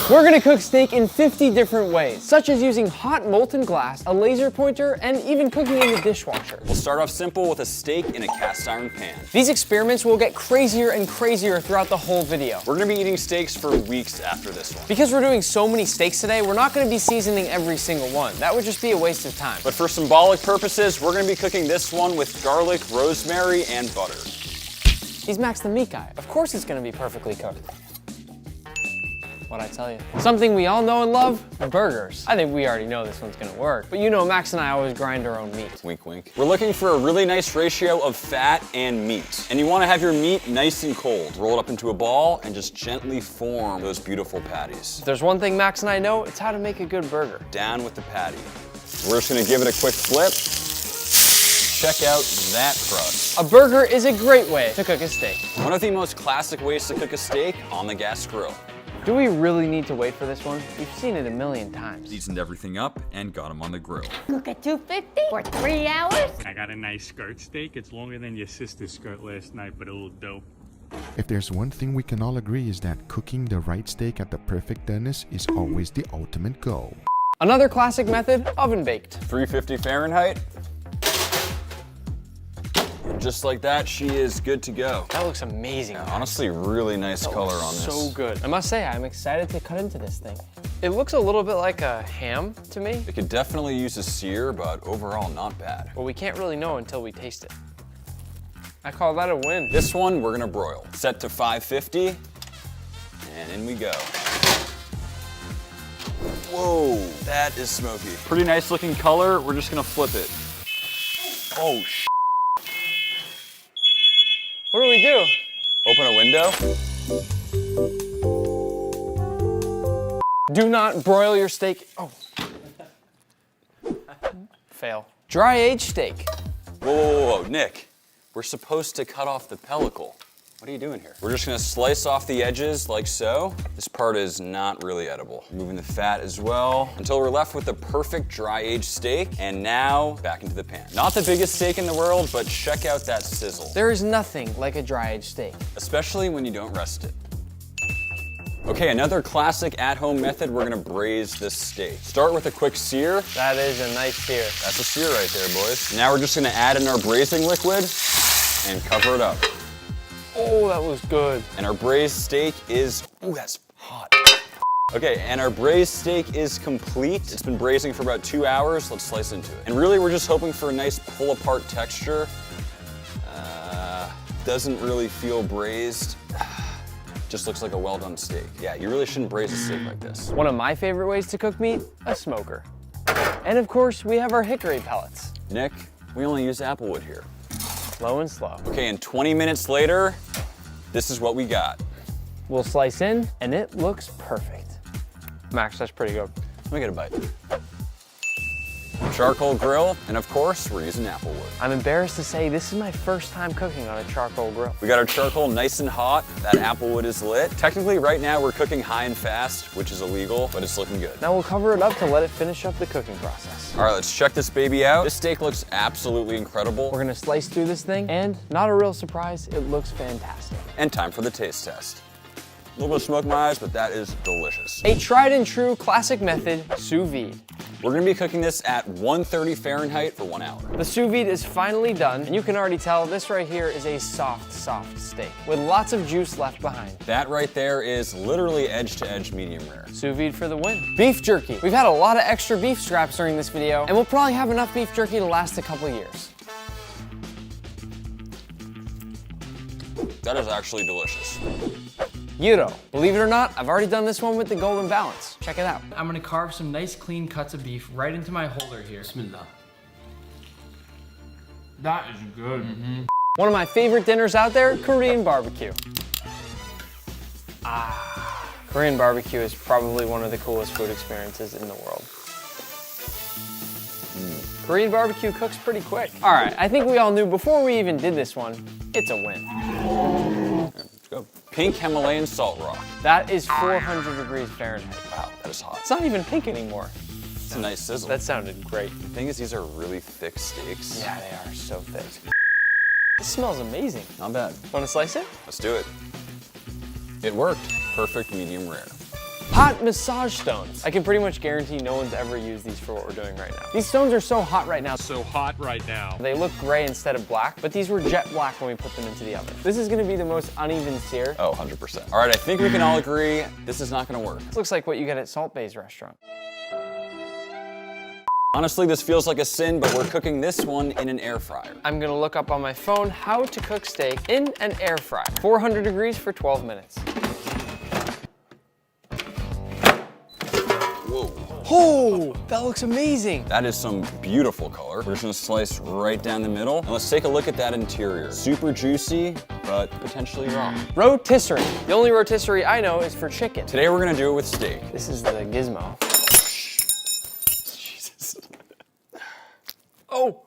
We're gonna cook steak in 50 different ways, such as using hot molten glass, a laser pointer, and even cooking in the dishwasher. We'll start off simple with a steak in a cast iron pan. These experiments will get crazier and crazier throughout the whole video. We're gonna be eating steaks for weeks after this one. Because we're doing so many steaks today, we're not gonna be seasoning every single one. That would just be a waste of time. But for symbolic purposes, we're gonna be cooking this one with garlic, rosemary, and butter. He's Max the meat guy. Of course it's gonna be perfectly cooked. What'd I tell you? Something we all know and love, burgers. I think we already know this one's gonna work, but you know Max and I always grind our own meat. Wink, wink. We're looking for a really nice ratio of fat and meat. And you wanna have your meat nice and cold. Roll it up into a ball and just gently form those beautiful patties. If there's one thing Max and I know, it's how to make a good burger. Down with the patty. We're just gonna give it a quick flip. Check out that crust. A burger is a great way to cook a steak. One of the most classic ways to cook a steak on the gas grill. Do we really need to wait for this one? We've seen it a million times. Seasoned everything up and got them on the grill. Cook at 250 for 3 hours. I got a nice skirt steak. It's longer than your sister's skirt last night, but a little dope. If there's one thing we can all agree is that cooking the right steak at the perfect doneness is always the ultimate goal. Another classic method, oven baked. 350 Fahrenheit. And just like that, she is good to go. That looks amazing. Yeah, honestly, really nice color on this. So good. I must say, I'm excited to cut into this thing. It looks a little bit like a ham to me. It could definitely use a sear, but overall not bad. But we can't really know until we taste it. I call that a win. This one, we're gonna broil. Set to 550, and in we go. Whoa, that is smoky. Pretty nice looking color. We're just gonna flip it. Oh, What do we do? Open a window. Do not broil your steak. Oh. Fail. Dry age steak. Whoa, whoa, whoa, Nick. We're supposed to cut off the pellicle. What are you doing here? We're just gonna slice off the edges like so. This part is not really edible. Removing the fat as well until we're left with the perfect dry aged steak. And now back into the pan. Not the biggest steak in the world, but check out that sizzle. There is nothing like a dry aged steak. Especially when you don't rest it. Okay, another classic at-home method, we're gonna braise this steak. Start with a quick sear. That is a nice sear. That's a sear right there, boys. Now we're just gonna add in our braising liquid and cover it up. Oh, that was good. And our braised steak is, ooh, that's hot. Okay, and our braised steak is complete. It's been braising for about 2 hours. Let's slice into it. And really, we're just hoping for a nice pull-apart texture. Doesn't really feel braised. Just looks like a well-done steak. Yeah, you really shouldn't braise a steak like this. One of my favorite ways to cook meat, a smoker. And of course, we have our hickory pellets. Nick, we only use applewood here. Low and slow. Okay, and 20 minutes later, this is what we got. We'll slice in, and it looks perfect. Max, that's pretty good. Let me get a bite. Charcoal grill, and of course, we're using applewood. I'm embarrassed to say this is my first time cooking on a charcoal grill. We got our charcoal nice and hot. That applewood is lit. Technically, right now, we're cooking high and fast, which is illegal, but it's looking good. Now we'll cover it up to let it finish up the cooking process. All right, let's check this baby out. This steak looks absolutely incredible. We're gonna slice through this thing, and not a real surprise, it looks fantastic. And time for the taste test. A little bit of smoke in my eyes, but that is delicious. A tried and true classic method, sous vide. We're gonna be cooking this at 130 Fahrenheit for 1 hour. The sous vide is finally done, and you can already tell this right here is a soft, soft steak with lots of juice left behind. That right there is literally edge to edge medium rare. Sous vide for the win. Beef jerky. We've had a lot of extra beef scraps during this video, and we'll probably have enough beef jerky to last a couple years. That is actually delicious. Gyro. Believe it or not, I've already done this one with the golden balance. Check it out. I'm gonna carve some nice clean cuts of beef right into my holder here. Bismillah. That is good. One of my favorite dinners out there, Korean barbecue. Korean barbecue is probably one of the coolest food experiences in the world. Korean barbecue cooks pretty quick. All right, I think we all knew before we even did this one, it's a win. Let's go. Pink Himalayan salt rock. That is 400 degrees Fahrenheit. Wow, that is hot. It's not even pink anymore. It's a nice sizzle. That sounded great. The thing is, these are really thick steaks. Yeah, they are so thick. This smells amazing. Not bad. Want to slice it? Let's do it. It worked. Perfect medium rare. Hot massage stones. I can pretty much guarantee no one's ever used these for what we're doing right now. These stones are so hot right now. So hot right now. They look gray instead of black, but these were jet black when we put them into the oven. This is gonna be the most uneven sear. Oh, 100%. All right, I think we can all agree this is not gonna work. This looks like what you get at Salt Bay's restaurant. Honestly, this feels like a sin, but we're cooking this one in an air fryer. I'm gonna look up on my phone how to cook steak in an air fryer. 400 degrees for 12 minutes. Whoa. Oh, that looks amazing. That is some beautiful color. We're just gonna slice right down the middle. And let's take a look at that interior. Super juicy, but potentially raw. Rotisserie. The only rotisserie I know is for chicken. Today we're gonna do it with steak. This is the gizmo. Jesus. Oh,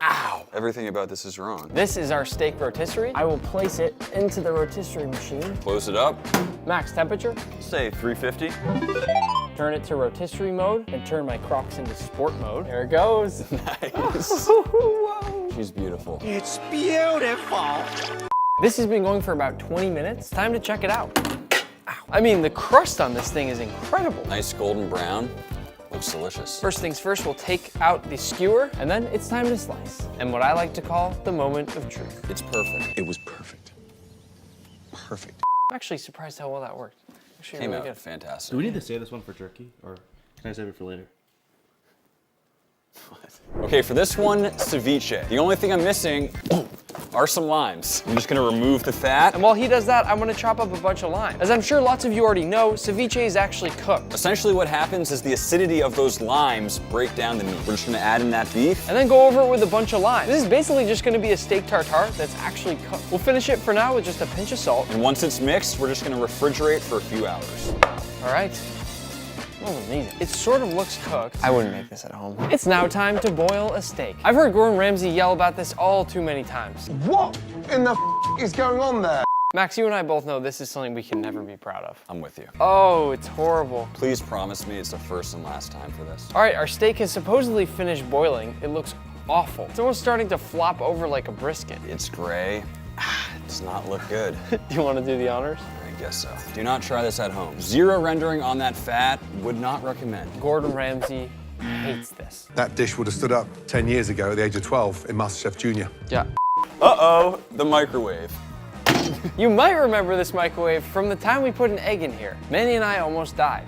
Ow. Everything about this is wrong. this is our steak rotisserie. I will place it into the rotisserie machine. Close it up. Max temperature. Say 350. Turn it to rotisserie mode and turn my Crocs into sport mode. There it goes. Nice. Whoa. She's beautiful. This has been going for about 20 minutes. Time to check it out. Ow. I mean, the crust on this thing is incredible. Nice golden brown. Looks delicious. First things first, we'll take out the skewer, and then it's time to slice. And what I like to call the moment of truth. It's perfect. It was perfect. Perfect. I'm actually surprised how well that worked. Actually, Came really out good. fantastic. Do we need to save this one for jerky, or can I save it for later? Okay, for this one, ceviche. The only thing I'm missing are some limes. I'm just gonna remove the fat. And while he does that, I'm gonna chop up a bunch of lime. As I'm sure lots of you already know, ceviche is actually cooked. Essentially what happens is the acidity of those limes break down the meat. We're just gonna add in that beef. And then go over it with a bunch of lime. This is basically just gonna be a steak tartare that's actually cooked. We'll finish it for now with just a pinch of salt. And once it's mixed, we're just gonna refrigerate for a few hours. All right. Oh, amazing. It sort of looks cooked. I wouldn't make this at home. It's now time to boil a steak. I've heard Gordon Ramsay yell about this all too many times. What in the is going on there? Max, you and I both know this is something we can never be proud of. I'm with you. Oh, it's horrible. Please promise me it's the first and last time for this. All right, our steak has supposedly finished boiling. It looks awful. It's almost starting to flop over like a brisket. It's gray. It does not look good. Do you want to do the honors? I guess so. Do not try this at home. Zero rendering on that fat, would not recommend. Gordon Ramsay hates this. That dish would have stood up 10 years ago at the age of 12 in MasterChef Junior. Yeah. Uh-oh, the microwave. You might remember this microwave from the time we put an egg in here. Manny and I almost died.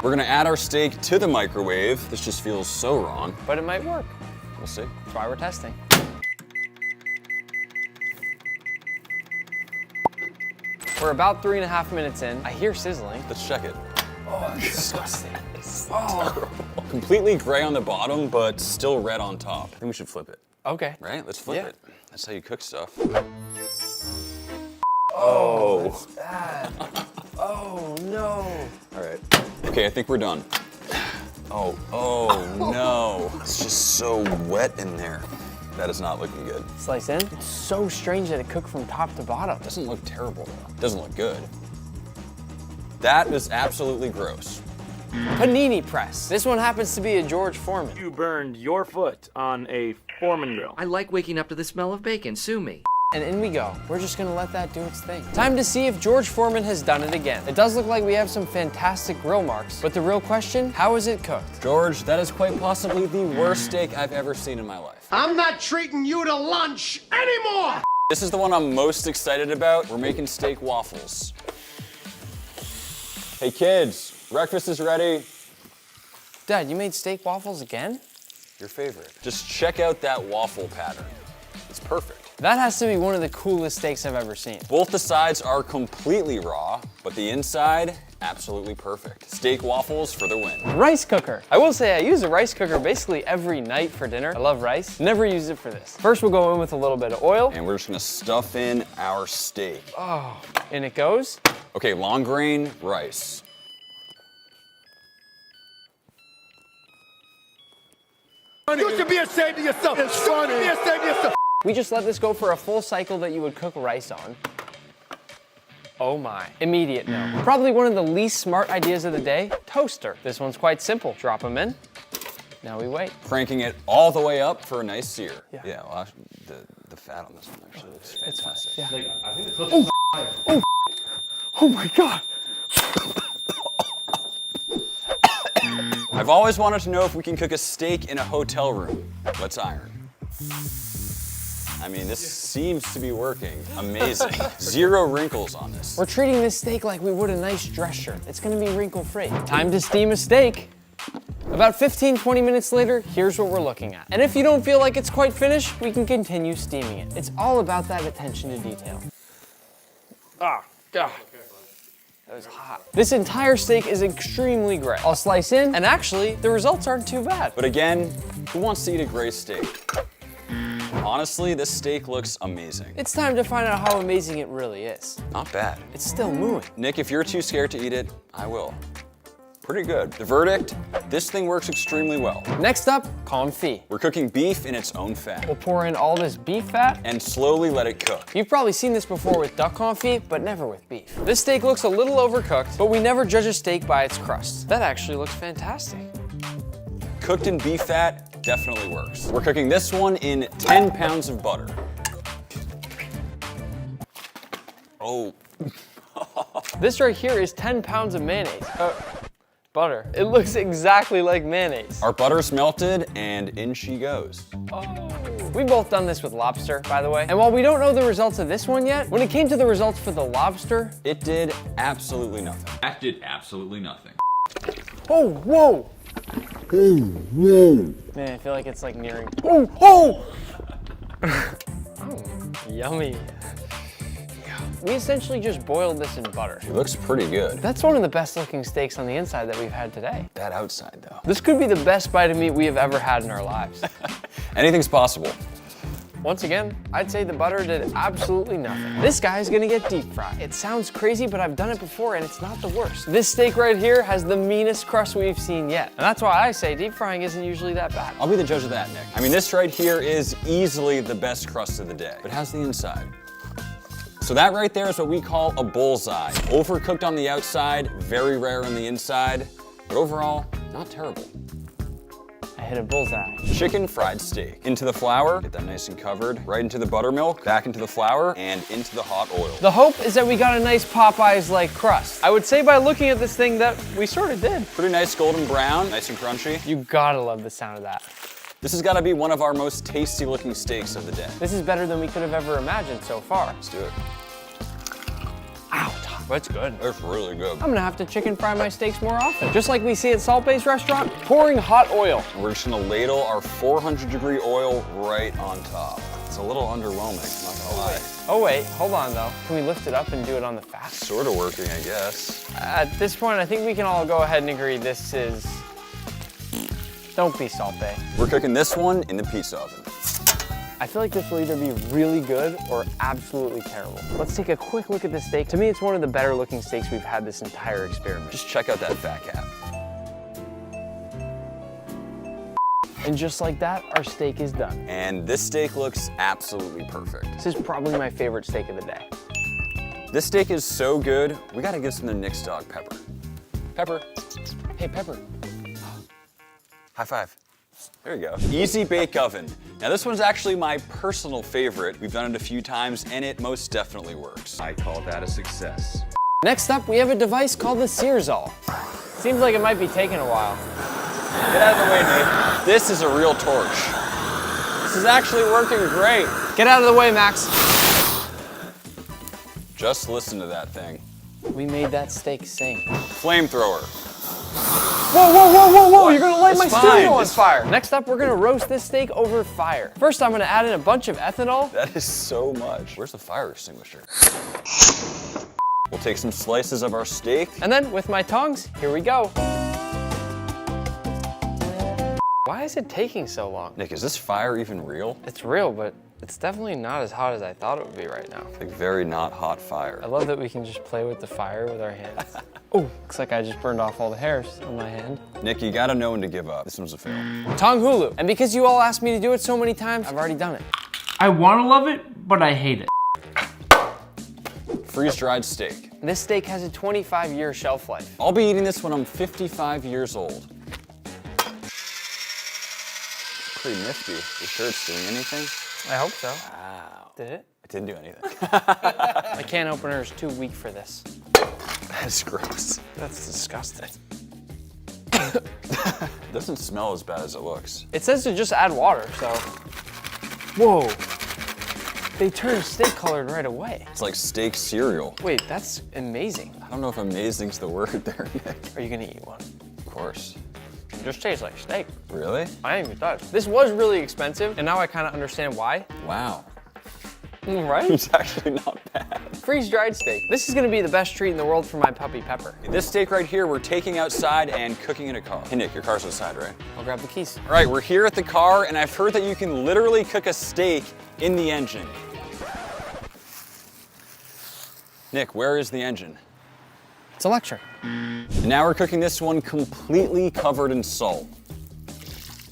We're gonna add our steak to the microwave. This just feels so wrong. But it might work. We'll see. That's why we're testing. We're about 3.5 minutes in. I hear sizzling. Let's check it. Oh, it's disgusting. Completely gray on the bottom, but still red on top. I think we should flip it, Okay. right? Let's flip Yeah. it. That's how you cook stuff. Oh. That's bad. Oh, no. All right. Okay, I think we're done. Oh no. It's just so wet in there. That is not looking good. Slice in. It's so strange that it cooked from top to bottom. Doesn't look terrible though. Doesn't look good. That is absolutely gross. Panini press. This one happens to be a George Foreman. You burned your foot on a Foreman grill. I like waking up to the smell of bacon. Sue me. And in we go. We're just gonna let that do its thing. Time to see if George Foreman has done it again. It does look like we have some fantastic grill marks, but the real question, how is it cooked? George, that is quite possibly the worst steak I've ever seen in my life. I'm not treating you to lunch anymore! This is the one I'm most excited about. We're making steak waffles. Hey kids, breakfast is ready. Dad, you made steak waffles again? Your favorite. Just check out that waffle pattern. It's perfect. That has to be one of the coolest steaks I've ever seen. Both the sides are completely raw, but the inside, absolutely perfect. Steak waffles for the win. Rice cooker. I will say I use a rice cooker basically every night for dinner. I love rice. Never use it for this. First we'll go in with a little bit of oil. And we're just gonna stuff in our steak. Oh, in it goes. Okay, long grain rice. You should be ashamed of yourself. It's funny. You should be ashamed of yourself. We just let this go for a full cycle that you would cook rice on. Oh my. Immediate no. Probably one of the least smart ideas of the day, toaster. This one's quite simple. Drop them in. Now we wait. Cranking it all the way up for a nice sear. Yeah. Well, the fat on this one actually looks fantastic. It's fast. Yeah. Like, I think the clip is Oh my God. I've always wanted to know if we can cook a steak in a hotel room. Let's iron. I mean, this seems to be working. Amazing. 0 wrinkles on this. We're treating this steak like we would a nice dress shirt. It's gonna be wrinkle-free. Time to steam a steak. About 15-20 minutes later, here's what we're looking at. And if you don't feel like it's quite finished, we can continue steaming it. It's all about that attention to detail. Ah, God. That was hot. This entire steak is extremely gray. I'll slice in, and actually, the results aren't too bad. But again, who wants to eat a gray steak? Honestly, this steak looks amazing. It's time to find out how amazing it really is. Not bad. It's still mooing. Nick, if you're too scared to eat it, I will. Pretty good. The verdict, this thing works extremely well. Next up, confit. We're cooking beef in its own fat We'll pour in all this beef fat. and slowly let it cook. You've probably seen this before with duck confit, but never with beef. This steak looks a little overcooked, but we never judge a steak by its crust. That actually looks fantastic. Cooked in beef fat definitely works. We're cooking this one in 10 pounds of butter. Oh. This right here is 10 pounds of mayonnaise. Butter. It looks exactly like mayonnaise. Our butter's melted and in she goes. We've both done this with lobster, by the way. And while we don't know the results of this one yet, when it came to the results for the lobster, It did absolutely nothing. That did absolutely nothing. oh, whoa. Man, I feel like it's like nearing, oh! Yummy. We essentially just boiled this in butter. It looks pretty good. That's one of the best looking steaks on the inside that we've had today. That outside though. This could be the best bite of meat we have ever had in our lives. Anything's possible. Once again, I'd say the butter did absolutely nothing. This guy is gonna get deep fried. It sounds crazy, but I've done it before and it's not the worst. This steak right here has the meanest crust we've seen yet. And that's why I say deep frying isn't usually that bad. I'll be the judge of that, Nick. I mean, this right here is easily the best crust of the day. But how's the inside? So that right there is what we call a bullseye. Overcooked on the outside, very rare on the inside, but overall, not terrible. I hit a bullseye. Chicken fried steak. Into the flour, get that nice and covered, right into the buttermilk, back into the flour, and into the hot oil. The hope is that we got a nice Popeyes-like crust. I would say by looking at this thing that we sort of did. Pretty nice golden brown, nice and crunchy. You gotta love the sound of that. This has gotta be one of our most tasty looking steaks of the day. This is better than we could have ever imagined so far. Let's do it. Ow, that's good. That's really good. I'm gonna have to chicken fry my steaks more often. Just like we see at Salt Bay's restaurant, pouring hot oil. And we're just gonna ladle our 400-degree oil right on top. It's a little underwhelming, not gonna lie. Oh wait, hold on though. Can we lift it up and do it on the fat? Sort of working, I guess. At this point, I think we can all go ahead and agree this is... Don't be Salt Bay. We're cooking this one in the pizza oven. I feel like this will either be really good or absolutely terrible. Let's take a quick look at this steak. To me, it's one of the better looking steaks we've had this entire experiment. Just check out that fat cap. And just like that, our steak is done. And this steak looks absolutely perfect. This is probably my favorite steak of the day. This steak is so good, we gotta give some to Nick's dog, Pepper. Pepper. Hey, Pepper. High five. There you go. Easy bake oven. Now this one's actually my personal favorite. We've done it a few times and it most definitely works. I call that a success. Next up, we have a device called the Searzall. Seems like it might be taking a while. Get out of the way, Nate. This is a real torch. This is actually working great. Get out of the way, Max. Just listen to that thing. We made that steak sing. Flamethrower. Whoa, whoa, whoa, whoa, whoa, you're gonna light my It's studio fine, on it's fire. Next up, we're gonna roast this steak over fire. First, I'm gonna add in a bunch of ethanol. That is so much. Where's the fire extinguisher? We'll take some slices of our steak. And then, with my tongs, here we go. Why is it taking so long? Nick, is this fire even real? It's real, but it's definitely not as hot as I thought it would be right now. Like very not hot fire. I love that we can just play with the fire with our hands. Oh, looks like I just burned off all the hairs on my hand. Nick, you gotta know when to give up. This one's a fail. Tong Hulu. And because you all asked me to do it so many times, I've already done it. I want to love it, but I hate it. Freeze-dried steak. This steak has a 25-year shelf life. I'll be eating this when I'm 55 years old. Pretty nifty. You sure it's doing anything? I hope so. Wow. Did it? It didn't do anything. My can opener is too weak for this. That's gross. That's disgusting. It doesn't smell as bad as it looks. It says to just add water, so. Whoa. They turn steak colored right away. It's like steak cereal. Wait, that's amazing. I don't know if amazing's the word there, Nick. Are you gonna eat one? Of course. It just tastes like steak. Really? I ain't even thought. This was really expensive, and now I kind of understand why. Wow. Right? It's actually not bad. Freeze-dried steak. This is gonna be the best treat in the world for my puppy Pepper. This steak right here, we're taking outside and cooking in a car. Hey Nick, your car's outside, right? I'll grab the keys. All right, we're here at the car, and I've heard that you can literally cook a steak in the engine. Nick, where is the engine? It's electric. And now we're cooking this one completely covered in salt.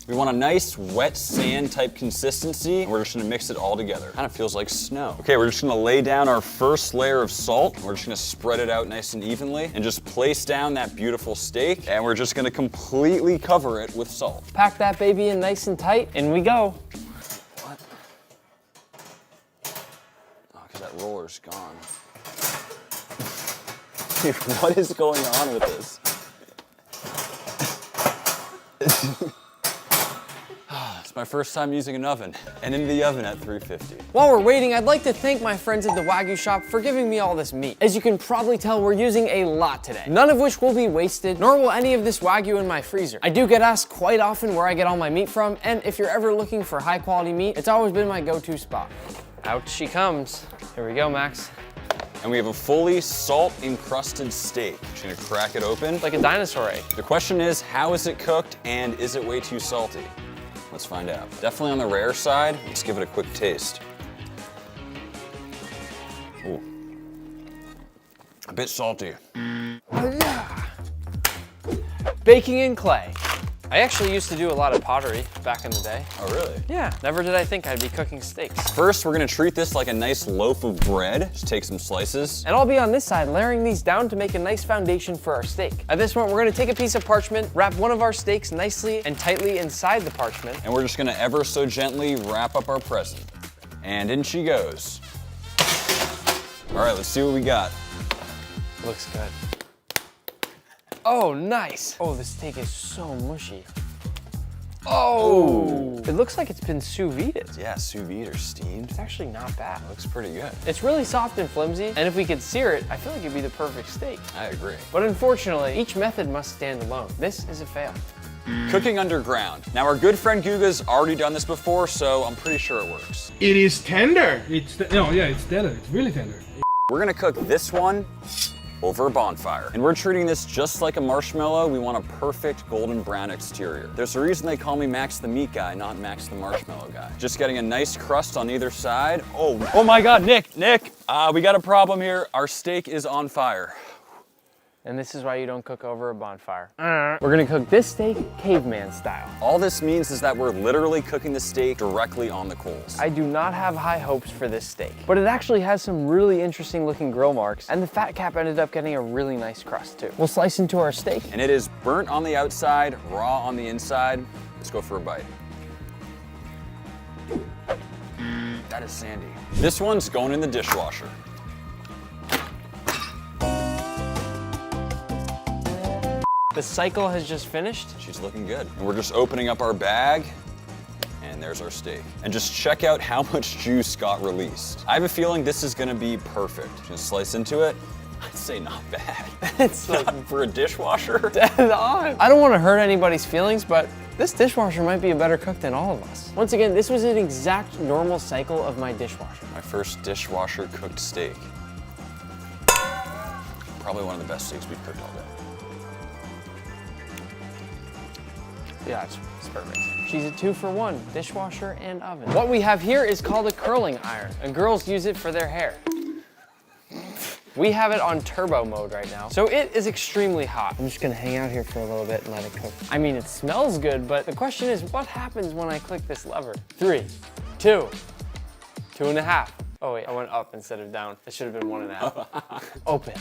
We want a nice wet sand type consistency, and we're just gonna mix it all together. Kind of feels like snow. Okay, we're just gonna lay down our first layer of salt. We're just gonna spread it out nice and evenly and just place down that beautiful steak, and we're just gonna completely cover it with salt. Pack that baby in nice and tight, and we go. What? Oh, because that roller's gone. Dude, what is going on with this? It's my first time using an oven, and in the oven at 350. While we're waiting, I'd like to thank my friends at the Wagyu shop for giving me all this meat. As you can probably tell, we're using a lot today, none of which will be wasted, nor will any of this Wagyu in my freezer. I do get asked quite often where I get all my meat from, and if you're ever looking for high quality meat, it's always been my go-to spot. Out she comes. Here we go, Max. And we have a fully salt encrusted steak. Just gonna crack it open. It's like a dinosaur egg. The question is, how is it cooked and is it way too salty? Let's find out. Definitely on the rare side. Let's give it a quick taste. Ooh. A bit salty. Baking in clay. I actually used to do a lot of pottery back in the day. Oh, really? Yeah, never did I think I'd be cooking steaks. First, we're gonna treat this like a nice loaf of bread. Just take some slices. And I'll be on this side layering these down to make a nice foundation for our steak. At this point, we're gonna take a piece of parchment, wrap one of our steaks nicely and tightly inside the parchment. And we're just gonna ever so gently wrap up our present. And in she goes. All right, let's see what we got. Looks good. Oh, nice. Oh, the steak is so mushy. Oh, it looks like it's been sous vide. Yeah, sous vide or steamed. It's actually not bad. Looks pretty good. It's really soft and flimsy, and if we could sear it, I feel like it'd be the perfect steak. I agree. But unfortunately, each method must stand alone. This is a fail. Cooking underground. Now our good friend Guga's already done this before, so I'm pretty sure it works. It is tender. It's tender. It's really tender. We're gonna cook this one over a bonfire. And we're treating this just like a marshmallow. We want a perfect golden brown exterior. There's a reason they call me Max the Meat Guy, not Max the Marshmallow Guy. Just getting a nice crust on either side. Oh my God, Nick, we got a problem here. Our steak is on fire. And this is why you don't cook over a bonfire. We're gonna cook this steak caveman style. All this means is that we're literally cooking the steak directly on the coals. I do not have high hopes for this steak, but it actually has some really interesting looking grill marks, and the fat cap ended up getting a really nice crust too. We'll slice into our steak. And it is burnt on the outside, raw on the inside. Let's go for a bite. That is sandy. This one's going in the dishwasher. The cycle has just finished. She's looking good. And we're just opening up our bag, and there's our steak. And just check out how much juice got released. I have a feeling this is gonna be perfect. Just slice into it. I'd say not bad. It's like for a dishwasher. dead on. I don't want to hurt anybody's feelings, but this dishwasher might be a better cook than all of us. Once again, this was an exact normal cycle of my dishwasher. My first dishwasher cooked steak. Probably one of the best steaks we've cooked all day. Yeah, it's perfect. She's a 2-for-1, dishwasher and oven. What we have here is called a curling iron, and girls use it for their hair. We have it on turbo mode right now, so it is extremely hot. I'm just gonna hang out here for a little bit and let it cook. I mean, it smells good, but the question is, what happens when I click this lever? 3, 2, 2.5. Oh wait, I went up instead of down. It should have been 1.5. Open.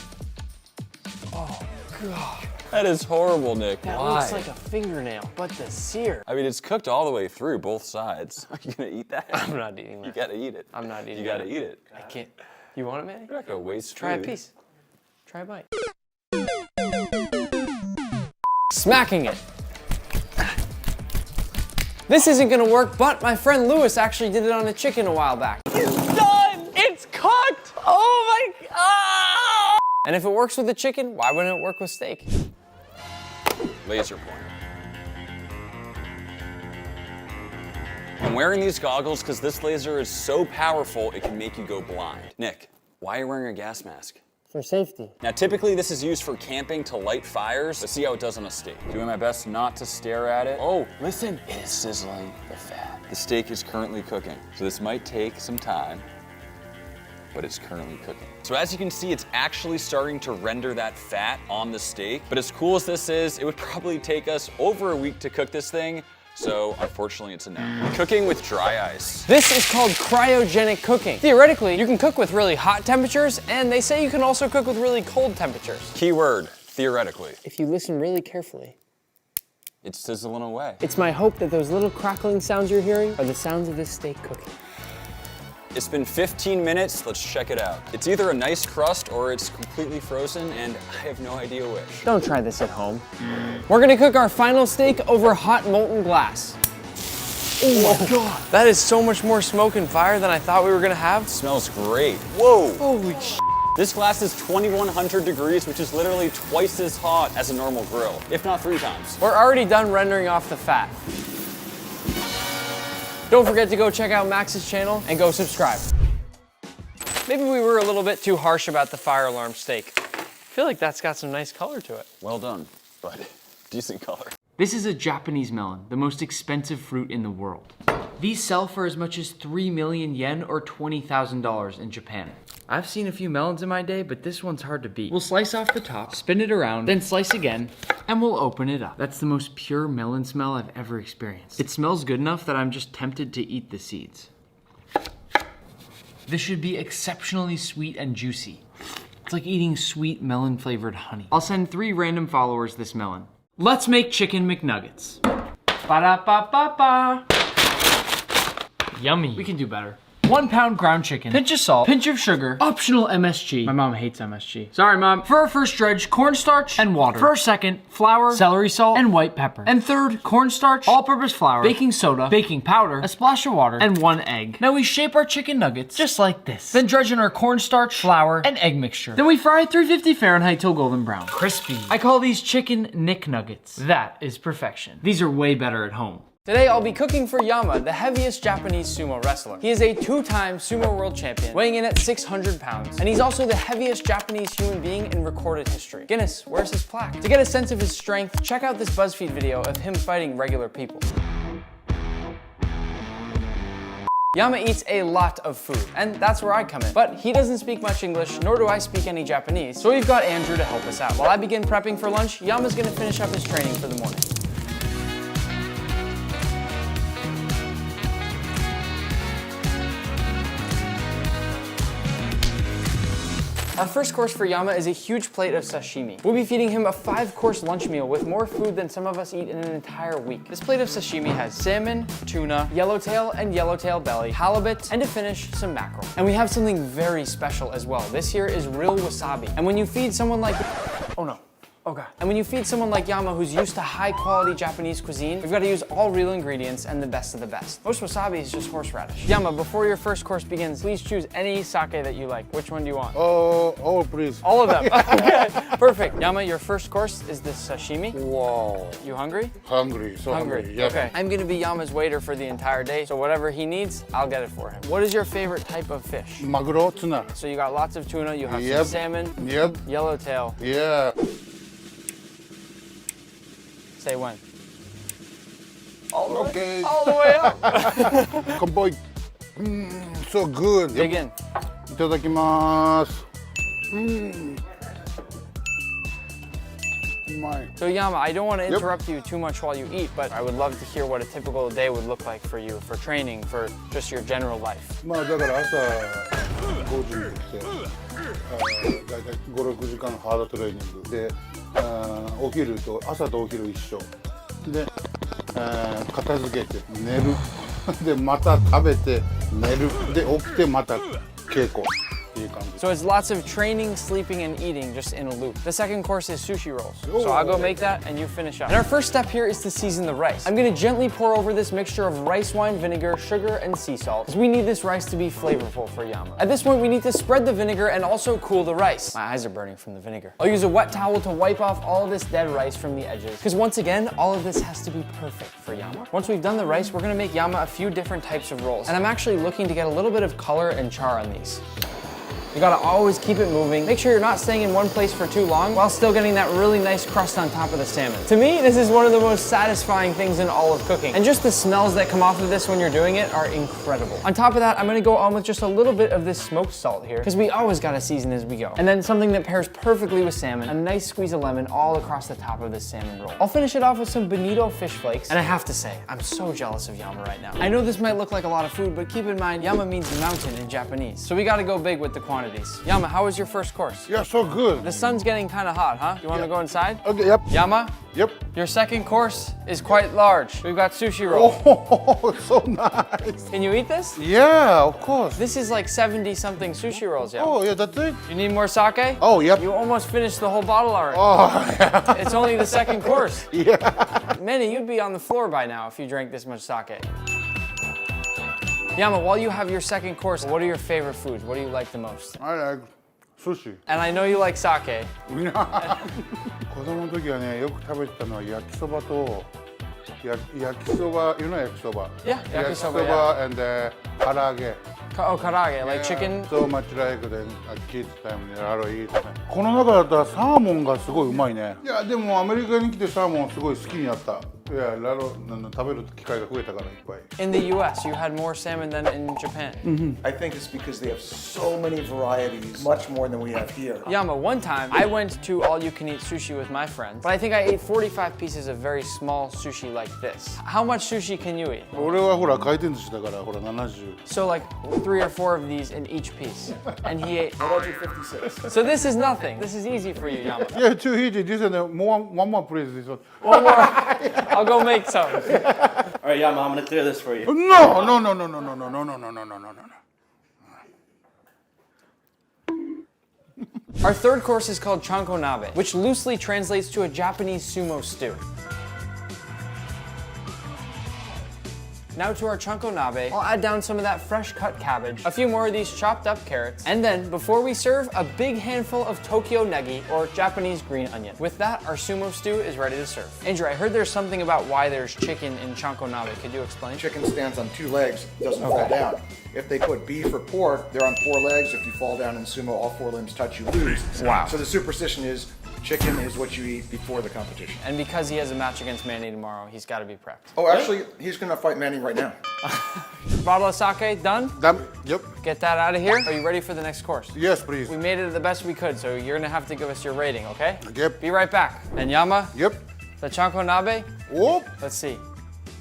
That is horrible, Nick. That Why? looks like a fingernail, but the sear. I mean, it's cooked all the way through, both sides. Are you gonna eat that? I'm not eating that. You gotta eat it. I'm not eating You gotta that. eat it. I can't. You want it, Manny? You're not gonna waste Try a food. piece. Try a bite. Smacking it. This isn't gonna work, but my friend Lewis actually did it on a chicken a while back. It's done! It's cooked! Oh my god! And if it works with a chicken, why wouldn't it work with steak? Laser pointer. I'm wearing these goggles because this laser is so powerful it can make you go blind. Nick, why are you wearing a gas mask? For safety. Now, typically this is used for camping to light fires. Let's see how it does on a steak. Doing my best not to stare at it. Oh, listen, it is sizzling the fat. The steak is currently cooking, so this might take some time, but it's currently cooking. So as you can see, it's actually starting to render that fat on the steak. But as cool as this is, it would probably take us over a week to cook this thing. So unfortunately, it's a no. Cooking with dry ice. This is called cryogenic cooking. Theoretically, you can cook with really hot temperatures, and they say you can also cook with really cold temperatures. Keyword, theoretically. If you listen really carefully. It's sizzling away. It's my hope that those little crackling sounds you're hearing are the sounds of this steak cooking. It's been 15 minutes, let's check it out. It's either a nice crust or it's completely frozen, and I have no idea which. Don't try this at home. We're gonna cook our final steak over hot molten glass. Oh my god. That is so much more smoke and fire than I thought we were gonna have. It smells great. Whoa! Holy sh**. This glass is 2100 degrees, which is literally twice as hot as a normal grill, if not 3 times. We're already done rendering off the fat. Don't forget to go check out Max's channel and go subscribe. Maybe we were a little bit too harsh about the fire alarm steak. I feel like that's got some nice color to it. Well done, but decent color. This is a Japanese melon, the most expensive fruit in the world. These sell for as much as 3 million yen or $20,000 in Japan. I've seen a few melons in my day, but this one's hard to beat. We'll slice off the top, spin it around, then slice again, and we'll open it up. That's the most pure melon smell I've ever experienced. It smells good enough that I'm just tempted to eat the seeds. This should be exceptionally sweet and juicy. It's like eating sweet melon flavored honey. I'll send 3 random followers this melon. Let's make chicken McNuggets. Ba-da-ba-ba-ba. Yummy. We can do better. 1 pound ground chicken, pinch of salt, pinch of sugar, optional MSG. My mom hates MSG. Sorry, Mom. For our first dredge, cornstarch and water. For our second, flour, celery salt, and white pepper. And third, cornstarch, all-purpose flour, baking soda, baking powder, a splash of water, and 1 egg. Now we shape our chicken nuggets just like this. Then dredge in our cornstarch, flour, and egg mixture. Then we fry at 350 Fahrenheit till golden brown. Crispy. I call these chicken Nick nuggets. That is perfection. These are way better at home. Today I'll be cooking for Yama, the heaviest Japanese sumo wrestler. He is a 2-time sumo world champion, weighing in at 600 pounds. And he's also the heaviest Japanese human being in recorded history. Guinness, where's his plaque? To get a sense of his strength, check out this BuzzFeed video of him fighting regular people. Yama eats a lot of food, and that's where I come in. But he doesn't speak much English, nor do I speak any Japanese, so we've got Andrew to help us out. While I begin prepping for lunch, Yama's gonna finish up his training for the morning. Our first course for Yama is a huge plate of sashimi. We'll be feeding him a 5-course lunch meal with more food than some of us eat in an entire week. This plate of sashimi has salmon, tuna, yellowtail and yellowtail belly, halibut, and to finish, some mackerel. And we have something very special as well. This here is real wasabi. And when you feed someone like, oh no. Okay. And when you feed someone like Yama who's used to high quality Japanese cuisine, we've got to use all real ingredients and the best of the best. Most wasabi is just horseradish. Yama, before your first course begins, please choose any sake that you like. Which one do you want? Oh, please. All of them. Okay, perfect. Yama, your first course is the sashimi. Wow. You hungry? Hungry, so hungry. Yeah. Okay. I'm gonna be Yama's waiter for the entire day, so whatever he needs, I'll get it for him. What is your favorite type of fish? Maguro, tuna. So you got lots of tuna, you have some salmon, yellowtail. Yeah. Say when. All the way up. Komboy. So good. Dig in. Itadakimasu. So Yama, I don't want to interrupt you too much while you eat, but I would love to hear what a typical day would look like for you, for training, for just your general life. まあだから朝5時に起きて、外大体5、6時間ハードトレーニングで、お昼と朝とお昼一緒で、片付けて寝るでまた食べて寝るで起きてまた稽古。So it's lots of training, sleeping, and eating just in a loop. The second course is sushi rolls. So I'll go make that and you finish up. And our first step here is to season the rice. I'm gonna gently pour over this mixture of rice wine vinegar, sugar, and sea salt, because we need this rice to be flavorful for Yama. At this point, we need to spread the vinegar and also cool the rice. My eyes are burning from the vinegar. I'll use a wet towel to wipe off all of this dead rice from the edges, because once again, all of this has to be perfect for Yama. Once we've done the rice, we're gonna make Yama a few different types of rolls. And I'm actually looking to get a little bit of color and char on these. You gotta always keep it moving. Make sure you're not staying in one place for too long while still getting that really nice crust on top of the salmon. To me, this is one of the most satisfying things in all of cooking. And just the smells that come off of this when you're doing it are incredible. On top of that, I'm gonna go on with just a little bit of this smoked salt here, because we always gotta season as we go. And then something that pairs perfectly with salmon, a nice squeeze of lemon all across the top of this salmon roll. I'll finish it off with some bonito fish flakes. And I have to say, I'm so jealous of Yama right now. I know this might look like a lot of food, but keep in mind, Yama means mountain in Japanese. So we gotta go big with the quantities. Yama, how was your first course? Yeah, so good. The sun's getting kind of hot, huh? You want to go inside? Okay, yep. Yama? Yep. Your second course is quite large. We've got sushi roll. Oh, so nice. Can you eat this? Yeah, of course. This is like 70-something sushi rolls, Yama. Oh, yeah, that's it. You need more sake? Oh, yep. You almost finished the whole bottle already. Oh, yeah. It's only the second course. Yeah. Manny, you'd be on the floor by now if you drank this much sake. Yama, while you have your second course, what are your favorite foods? What do you like the most? I like sushi. And I know you like sake. 子供の時はね、よく食べてたのは焼きそばと焼きそば、you know 焼きそば? Yeah, yakisoba, yeah. And 唐揚げ. Oh, karaage, like chicken? So much like the kids time, eat. この中だったらサーモンがすごいうまいね。いや、でもアメリカに来てサーモンすごい好きになった。いや、食べる機会が増えたからいっぱい。In the US, you had more salmon than in Japan. I think it's because they have so many varieties, much more than we have here. Yama, one time I went to all-you-can-eat sushi with my friends, but I think I ate 45 pieces of very small sushi like this. How much sushi can you eat? 俺はほら回転寿司だからほら70。So like 3 or 4 of these in each piece, and he ate. 156. So this is nothing. This is easy for you, Yama. Yeah, too easy. This is one more please. This one. One more. I'll go make some. All right, Yama, I'm gonna clear this for you. No. Our third course is called chanko nabe, which loosely translates to a Japanese sumo stew. Now to our chanko nabe, I'll add down some of that fresh cut cabbage, a few more of these chopped up carrots, and then, before we serve, a big handful of Tokyo negi, or Japanese green onion. With that, our sumo stew is ready to serve. Andrew, I heard there's something about why there's chicken in chanko nabe. Could you explain? Chicken stands on 2 legs, doesn't fall down. If they put beef or pork, they're on 4 legs. If you fall down in sumo, all 4 limbs touch, you lose. Wow. So the superstition is chicken is what you eat before the competition. And because he has a match against Manny tomorrow, he's got to be prepped. Oh, actually, he's gonna fight Manny right now. Bottle of sake done? Done. Yep. Get that out of here. Are you ready for the next course? Yes, please. We made it the best we could, so you're gonna have to give us your rating, okay? Yep. Be right back. And Yama? Yep. The chanko nabe? Oh. Let's see.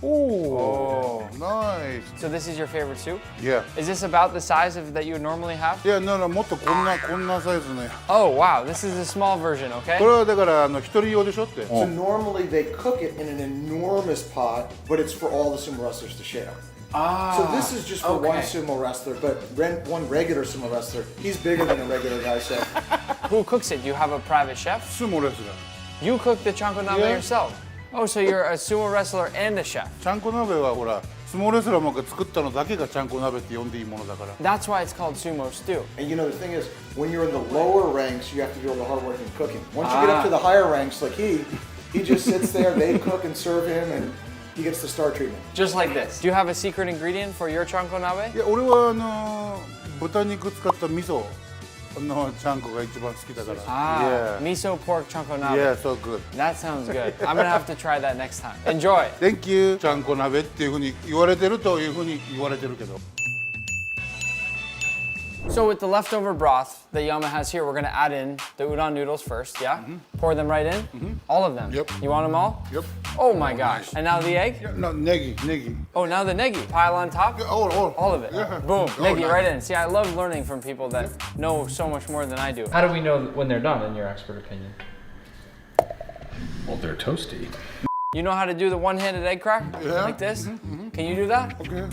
Oh. Nice. So this is your favorite soup? Yeah. Is this about the size of that you would normally have? Yeah, no, もっとこんなサイズね。Oh wow, this is a small version, okay? これはだから一人用でしょって。 So normally they cook it in an enormous pot, but it's for all the sumo wrestlers to share. So this is just for one sumo wrestler, but one regular sumo wrestler, he's bigger than a regular guy, so. Who cooks it? Do you have a private chef? スモレスラー。 You cook the chanko nabe Yeah. yourself? Oh, so you're a sumo wrestler and a chef? ちゃんこ鍋はほら、相撲レスラーが作ったのだけがちゃんこ鍋って呼んでいいものだから。 That's why it's called sumo stew. And you know, the thing is, when you're in the lower ranks, you have to do all the hard work in cooking. Once you get up to the higher ranks, like he just sits there, they cook and serve him, and he gets the star treatment. Just like this. Do you have a secret ingredient for your chanko nabe? いや、俺は豚肉使った味噌のちゃんこが一番好きだから。Ah, miso pork chanko nabe. Yeah, so good. That sounds good. I'm gonna have to try that next time. Enjoy. Thank you. ちゃんこ鍋っていうふうに言われてるというふうに言われてるけど。So with the leftover broth that Yama has here, we're gonna add in the udon noodles first, yeah? Pour them right in? All of them? Yep. You want them all? Yep. Oh my gosh. And now the egg? No, negi. Oh, now the negi. Pile on top? All of it. Yeah. Boom, Oh, negi nice. right in. See, I love learning from people that know so much more than I do. How do we know when they're done, in your expert opinion? Well, they're toasty. You know how to do the one-handed egg crack? Yeah. Like this? Can you do that? Okay.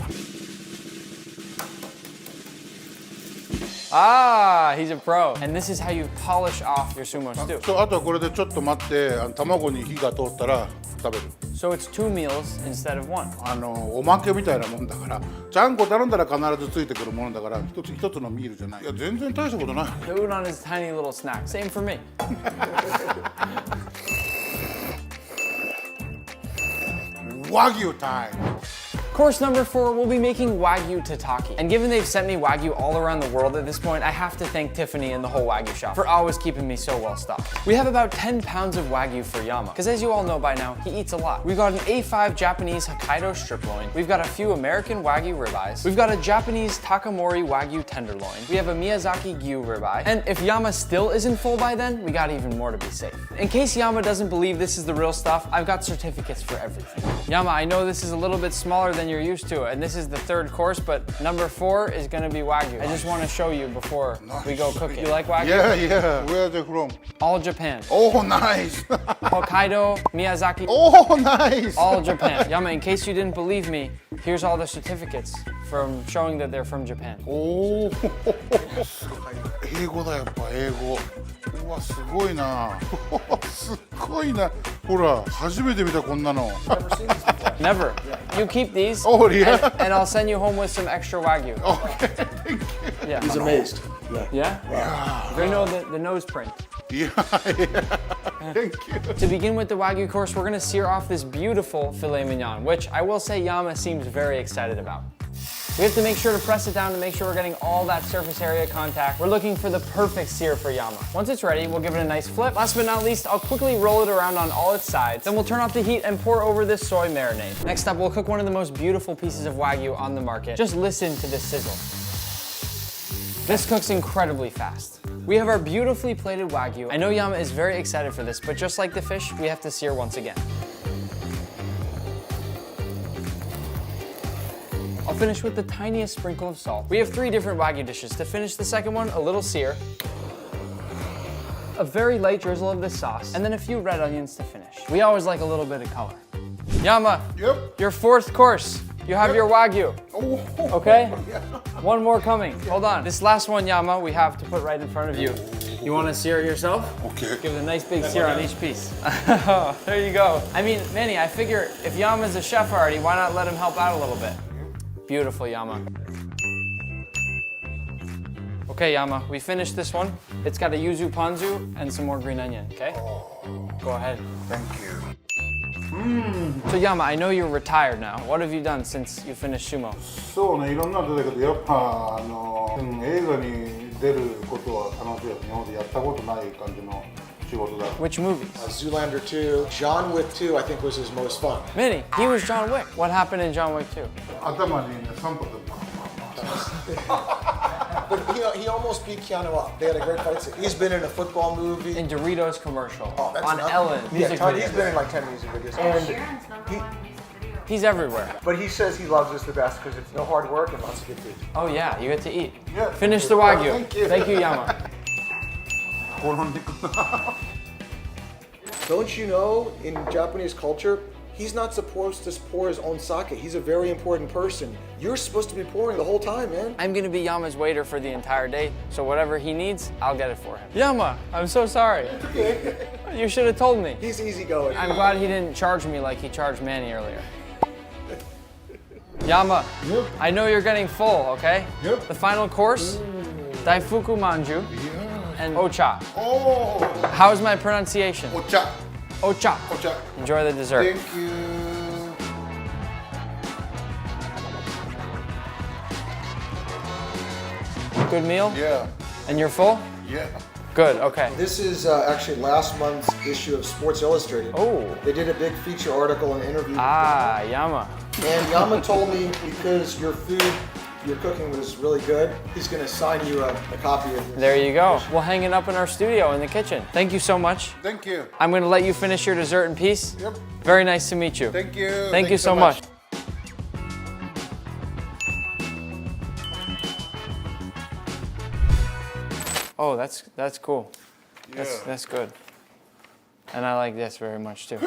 Ah, he's a pro. And this is how you polish off your sumo stew. そう、あとはこれでちょっと待って、卵に火が通ったら食べる。 So it's 2 meals instead of 1. おまけみたいなもんだから、ちゃんこ頼んだら必ずついてくるものだから、一つ一つのミールじゃない。いや、全然大したことない。 The udon is a tiny little snack. Same for me. Wagyu time. Course number 4, we'll be making Wagyu tataki. And given they've sent me Wagyu all around the world at this point, I have to thank Tiffany and the whole Wagyu shop for always keeping me so well stocked. We have about 10 pounds of Wagyu for Yama, because as you all know by now, he eats a lot. We've got an A5 Japanese Hokkaido strip loin. We've got a few American Wagyu ribeyes. We've got a Japanese Takamori Wagyu tenderloin. We have a Miyazaki Gyu ribeye. And if Yama still isn't full by then, we got even more to be safe. In case Yama doesn't believe this is the real stuff, I've got certificates for everything. Yama, I know this is a little bit smaller than you're used to, and this is the 3rd course, but number 4 is gonna be Wagyu. I just wanna show you before we go cook it. You like Wagyu? Yeah. Where are they from? All Japan. Oh, nice. Hokkaido, Miyazaki. Oh, nice. All Japan. Yama, in case you didn't believe me, here's all the certificates from showing that they're from Japan. おお、英語だやっぱ英語。うわ、すごいな。すごいな。ほら、初めて見たこんなの。 Never. You keep these, Oh, yeah. and I'll send you home with some extra Wagyu. Okay, thank you. Yeah. He's amazed. Yeah? They know the nose print. Yeah. Thank you. To begin with the Wagyu course, we're gonna sear off this beautiful filet mignon, which I will say Yama seems very excited about. We have to make sure to press it down to make sure we're getting all that surface area contact. We're looking for the perfect sear for Yama. Once it's ready, we'll give it a nice flip. Last but not least, I'll quickly roll it around on all its sides. Then we'll turn off the heat and pour over this soy marinade. Next up, we'll cook one of the most beautiful pieces of Wagyu on the market. Just listen to this sizzle. This cooks incredibly fast. We have our beautifully plated Wagyu. I know Yama is very excited for this, but just like the fish, we have to sear once again. I'll finish with the tiniest sprinkle of salt. We have 3 different Wagyu dishes. To finish the second one, a little sear, a very light drizzle of this sauce, and then a few red onions to finish. We always like a little bit of color. Yama, Yep. your 4th course. You have your Wagyu, Oh, okay? One more coming. Hold on. This last one, Yama, we have to put right in front of you. You want to sear it yourself? okay. Give it a nice big sear on each piece. There you go. I mean, Manny, I figure if Yama's a chef already, why not let him help out a little bit? Beautiful, Yama. Okay, Yama, we finished this one. It's got a yuzu ponzu and some more green onion, okay? Go ahead. Thank you. So Yama, I know you're retired now. What have you done since you finished sumo? そうね、いろんなの出たけど、やっぱ映画に出ることは楽しいです。今までやったことない感じの仕事だ。 Which movies? Zoolander 2, John Wick 2, I think was his most fun. Manny, he was John Wick. What happened in John Wick 2? 頭にね、3発。 But he almost beat Keanu up. They had a great fight scene. He's been in a football movie. In Doritos commercial. That's On nothing. Ellen. Yeah, Music Todd, videos. he's been in like 10 music videos. And He's everywhere. but he says he loves this the best because it's no hard work and lots of good food. Oh yeah, you get to eat. Yeah. Finish the Wagyu. Thank you. Thank you, Yama. この肉。 Don't you know, in Japanese culture, he's not supposed to pour his own sake. He's a very important person. You're supposed to be pouring the whole time, man. I'm gonna be Yama's waiter for the entire day, so whatever he needs, I'll get it for him. Yama, I'm so sorry. You should have told me. He's easygoing. I'm glad he didn't charge me like he charged Manny earlier. Yama, Yep. I know you're getting full, okay? Yep. The final course, Daifuku Manju and Ocha. Oh, How's my pronunciation? お茶。 Ocha. お茶。 Enjoy the dessert. Thank you. Good meal? Yeah. And you're full? Yeah. Good, okay. This is actually last month's issue of Sports Illustrated. Oh. They did a big feature article and interview. Ah, Yama. And Yama told me because your food your cooking was really good, he's going to sign you a copy of your. There you go. We'll hang it up in our studio in the kitchen. Thank you so much. Thank you. I'm gonna let you finish your dessert in peace. Yep. Very nice to meet you. Thank you. Thank you so much. Oh, that's cool. That's good. And I like this very much too.